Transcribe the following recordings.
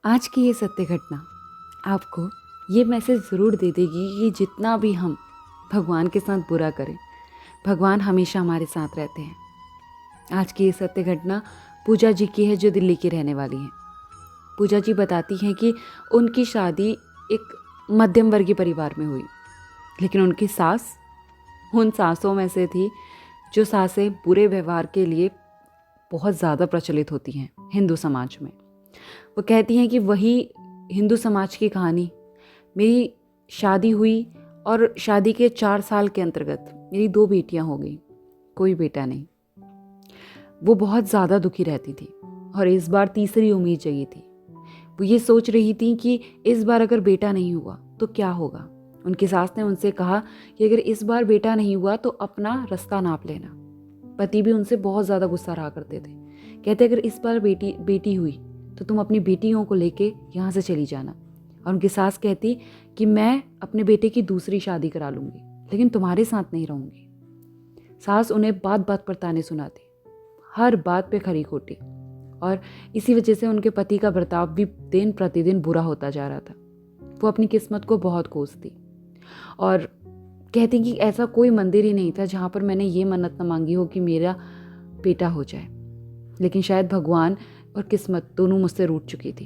आज की ये सत्य घटना आपको ये मैसेज ज़रूर दे देगी कि जितना भी हम भगवान के साथ बुरा करें, भगवान हमेशा हमारे साथ रहते हैं। आज की ये सत्य घटना पूजा जी की है, जो दिल्ली की रहने वाली हैं। पूजा जी बताती हैं कि उनकी शादी एक मध्यम वर्गीय परिवार में हुई, लेकिन उनकी सास उन सासों में से थी जो सासें बुरे व्यवहार के लिए बहुत ज़्यादा प्रचलित होती हैं हिंदू समाज में। वो कहती हैं कि वही हिंदू समाज की कहानी, मेरी शादी हुई और शादी के 4 साल के अंतर्गत मेरी 2 बेटियां हो गई, कोई बेटा नहीं। वो बहुत ज़्यादा दुखी रहती थी और इस बार तीसरी उम्मीद जगी थी। वो ये सोच रही थी कि इस बार अगर बेटा नहीं हुआ तो क्या होगा। उनकी सास ने उनसे कहा कि अगर इस बार बेटा नहीं हुआ तो अपना रास्ता नाप लेना। पति भी उनसे बहुत ज़्यादा गुस्सा रहा करते थे। कहते अगर इस बार बेटी हुई तो तुम अपनी बेटियों को लेके यहाँ से चली जाना। और उनकी सास कहती कि मैं अपने बेटे की दूसरी शादी करा लूँगी, लेकिन तुम्हारे साथ नहीं रहूँगी। सास उन्हें बात बात पर ताने सुनाती, हर बात पे खरी खोटी, और इसी वजह से उनके पति का बर्ताव भी दिन प्रतिदिन बुरा होता जा रहा था। वो अपनी किस्मत को बहुत कोसती और कहती कि ऐसा कोई मंदिर ही नहीं था जहाँ पर मैंने ये मन्नत न मांगी हो कि मेरा बेटा हो जाए, लेकिन शायद भगवान और किस्मत दोनों मुझसे रूठ चुकी थी।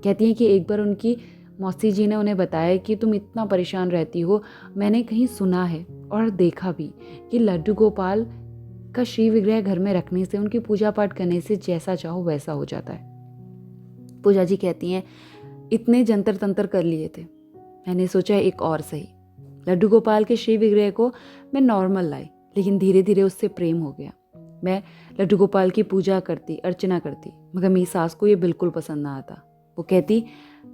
कहती हैं कि एक बार उनकी मौसी जी ने उन्हें बताया कि तुम इतना परेशान रहती हो, मैंने कहीं सुना है और देखा भी कि लड्डू गोपाल का श्री विग्रह घर में रखने से, उनकी पूजा पाठ करने से जैसा चाहो वैसा हो जाता है। पूजा जी कहती हैं इतने जंतर तंत्र कर लिए थे, मैंने सोचा एक और सही। लड्डू गोपाल के श्री विग्रह को मैं नॉर्मल लाई, लेकिन धीरे धीरे उससे प्रेम हो गया। मैं लड्डू गोपाल की पूजा करती, अर्चना करती, मगर मेरी सास को ये बिल्कुल पसंद ना आता। वो कहती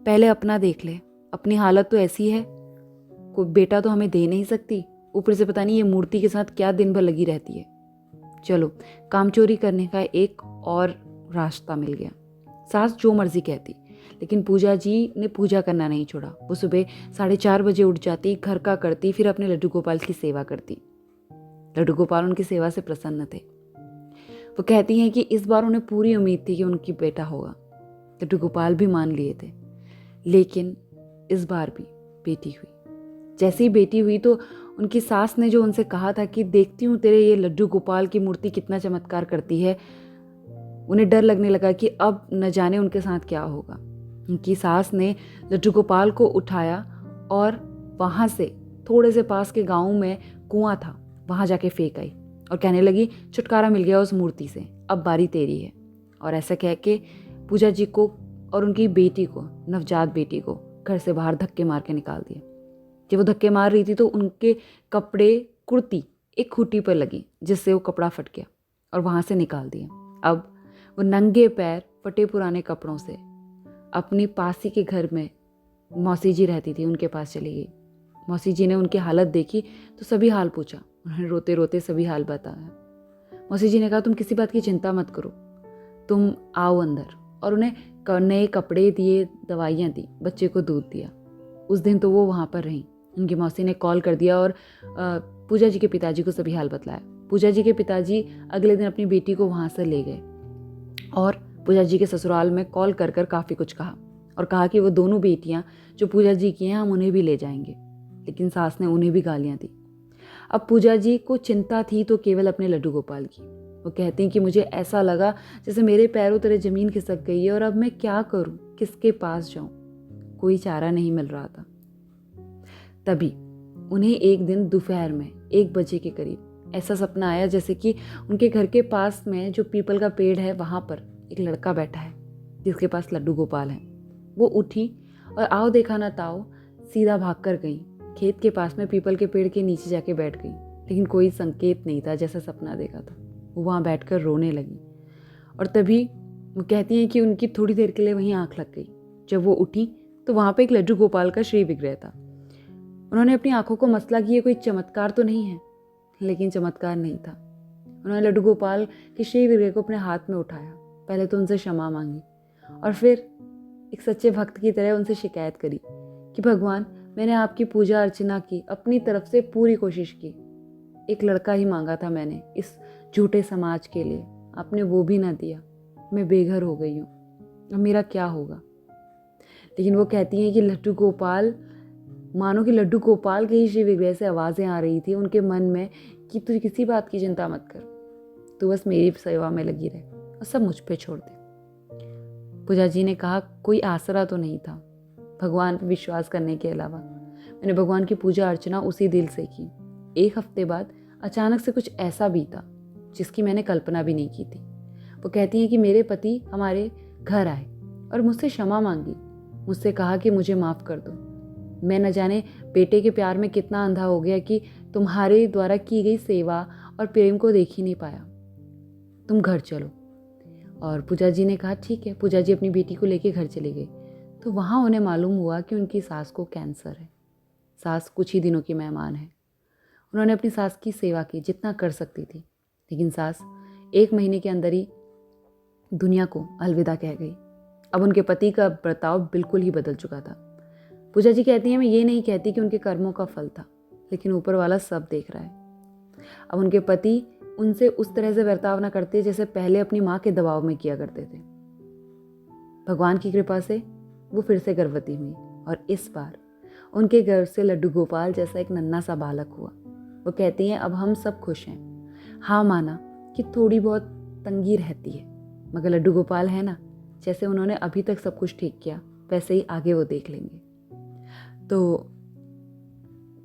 पहले अपना देख ले, अपनी हालत तो ऐसी है, कोई बेटा तो हमें दे नहीं सकती, ऊपर से पता नहीं ये मूर्ति के साथ क्या दिन भर लगी रहती है। चलो, काम चोरी करने का एक और रास्ता मिल गया। सास जो मर्जी कहती, लेकिन पूजा जी ने पूजा करना नहीं छोड़ा। वो सुबह 4:30 बजे उठ जाती, घर का करती, फिर अपने लड्डू गोपाल की सेवा करती। लड्डू गोपाल उनकी सेवा से प्रसन्न थे। वो कहती हैं कि इस बार उन्हें पूरी उम्मीद थी कि उनकी बेटा होगा। लड्डू गोपाल भी मान लिए थे, लेकिन इस बार भी बेटी हुई। जैसे ही बेटी हुई तो उनकी सास ने जो उनसे कहा था कि देखती हूँ तेरे ये लड्डू गोपाल की मूर्ति कितना चमत्कार करती है, उन्हें डर लगने लगा कि अब न जाने उनके साथ क्या होगा। उनकी सास ने लड्डू गोपाल को उठाया और वहाँ से थोड़े से पास के गाँव में कुआं था, वहाँ जाके फेंक आई और कहने लगी छुटकारा मिल गया उस मूर्ति से, अब बारी तेरी है। और ऐसा कह के पूजा जी को और उनकी बेटी को, नवजात बेटी को, घर से बाहर धक्के मार के निकाल दिया। जब वो धक्के मार रही थी तो उनके कपड़े, कुर्ती एक खूंटी पर लगी, जिससे वो कपड़ा फट गया और वहाँ से निकाल दिया। अब वो नंगे पैर फटे पुराने कपड़ों से अपनी पासी के घर में मौसी जी रहती थी, उनके पास चली गई। मौसी जी ने उनकी हालत देखी तो सभी हाल पूछा। उन्होंने रोते रोते सभी हाल बताया। मौसी जी ने कहा तुम किसी बात की चिंता मत करो, तुम आओ अंदर, और उन्हें नए कपड़े दिए, दवाइयाँ दी, बच्चे को दूध दिया। उस दिन तो वो वहाँ पर रहीं। उनकी मौसी ने कॉल कर दिया और पूजा जी के पिताजी को सभी हाल बतलाया। पूजा जी के पिताजी अगले दिन अपनी बेटी को वहाँ से ले गए और पूजा जी के ससुराल में कॉल कर कर काफ़ी कुछ कहा और कहा कि वो दोनों बेटियां जो पूजा जी की हैं हम उन्हें भी ले जाएंगे, लेकिन सास ने उन्हें भी गालियां दी। अब पूजा जी को चिंता थी तो केवल अपने लड्डू गोपाल की। वो कहती हैं कि मुझे ऐसा लगा जैसे मेरे पैरों तले ज़मीन खिसक गई है और अब मैं क्या करूं, किसके पास जाऊं, कोई चारा नहीं मिल रहा था। तभी उन्हें एक दिन दोपहर में 1 बजे के करीब ऐसा सपना आया जैसे कि उनके घर के पास में जो पीपल का पेड़ है वहाँ पर एक लड़का बैठा है जिसके पास लड्डू गोपाल है। वो उठी और आओ देखा ना ताओ सीधा भाग कर गई, खेत के पास में पीपल के पेड़ के नीचे जाके बैठ गई, लेकिन कोई संकेत नहीं था जैसा सपना देखा था। वो वहाँ बैठकर रोने लगी और तभी वो कहती हैं कि उनकी थोड़ी देर के लिए वहीं आँख लग गई। जब वो उठी तो वहाँ पर एक लड्डू गोपाल का श्री विग्रह था। उन्होंने अपनी आंखों को मसला कि ये कोई चमत्कार तो नहीं है, लेकिन चमत्कार नहीं था। उन्होंने लड्डू गोपाल के श्री विग्रह को अपने हाथ में उठाया, पहले तो उनसे क्षमा मांगी और फिर एक सच्चे भक्त की तरह उनसे शिकायत करी कि भगवान मैंने आपकी पूजा अर्चना की, अपनी तरफ से पूरी कोशिश की, एक लड़का ही मांगा था मैंने इस झूठे समाज के लिए, आपने वो भी ना दिया, मैं बेघर हो गई हूँ, अब मेरा क्या होगा। लेकिन वो कहती हैं कि लड्डू गोपाल, मानो कि लड्डू गोपाल के ही श्री विग्रह से आवाज़ें आ रही थी उनके मन में कि तू किसी बात की चिंता मत कर, तू बस मेरी सेवा में लगी रहे और सब मुझ पे छोड़ दे। पूजा जी ने कहा, कोई आसरा तो नहीं था भगवान पर विश्वास करने के अलावा। मैंने भगवान की पूजा अर्चना उसी दिल से की। 1 हफ्ते बाद अचानक से कुछ ऐसा बीता जिसकी मैंने कल्पना भी नहीं की थी। वो कहती हैं कि मेरे पति हमारे घर आए और मुझसे क्षमा मांगी, मुझसे कहा कि मुझे माफ़ कर दो। मैं न जाने बेटे के प्यार में कितना अंधा हो गया कि तुम्हारे द्वारा की गई सेवा और प्रेम को देख ही नहीं पाया। तुम घर चलो। और पूजा जी ने कहा ठीक है। पूजा जी अपनी बेटी को लेके घर चले गए। तो वहाँ उन्हें मालूम हुआ कि उनकी सास को कैंसर है। सास कुछ ही दिनों की मेहमान है। उन्होंने अपनी सास की सेवा की जितना कर सकती थी, लेकिन सास 1 महीने के अंदर ही दुनिया को अलविदा कह गई। अब उनके पति का बर्ताव बिल्कुल ही बदल चुका था। पूजा जी कहती हैं, मैं ये नहीं कहती कि उनके कर्मों का फल था, लेकिन ऊपर वाला सब देख रहा है। अब उनके पति उनसे उस तरह से बर्ताव न करते जैसे पहले अपनी माँ के दबाव में किया करते थे। भगवान की कृपा से वो फिर से गर्भवती हुई और इस बार उनके गर्भ से लड्डू गोपाल जैसा एक नन्हा सा बालक हुआ। वो कहती हैं, अब हम सब खुश हैं। हाँ, माना कि थोड़ी बहुत तंगी रहती है, मगर लड्डू गोपाल है ना, जैसे उन्होंने अभी तक सब कुछ ठीक किया वैसे ही आगे वो देख लेंगे। तो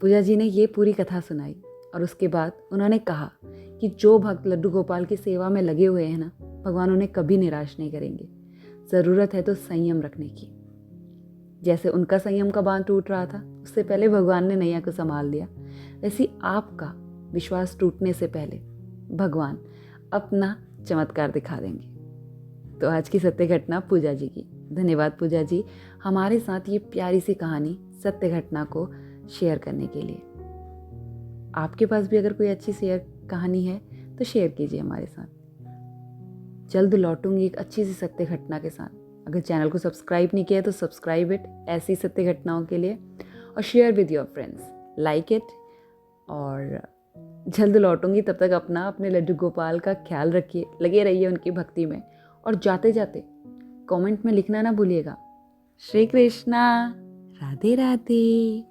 पूजा जी ने ये पूरी कथा सुनाई और उसके बाद उन्होंने कहा कि जो भक्त लड्डू गोपाल की सेवा में लगे हुए हैं ना, भगवान उन्हें कभी निराश नहीं करेंगे। ज़रूरत है तो संयम रखने की। जैसे उनका संयम का बांध टूट रहा था, उससे पहले भगवान ने नैया को संभाल लिया, वैसे आपका विश्वास टूटने से पहले भगवान अपना चमत्कार दिखा देंगे। तो आज की सत्य घटना पूजा जी की। धन्यवाद पूजा जी, हमारे साथ ये प्यारी सी कहानी सत्य घटना को शेयर करने के लिए। आपके पास भी अगर कोई अच्छी शेयर कहानी है तो शेयर कीजिए हमारे साथ। जल्द लौटूंगी एक अच्छी सी सत्य घटना के साथ। अगर चैनल को सब्सक्राइब नहीं किया तो सब्सक्राइब इट ऐसी सत्य घटनाओं के लिए, और share with your friends, like it. और जल्द लौटूंगी, तब तक अपने लड्डू गोपाल का ख्याल रखिए, लगे रहिए उनकी भक्ति में, और जाते जाते कमेंट में लिखना ना भूलिएगा। श्री कृष्णा, राधे राधे।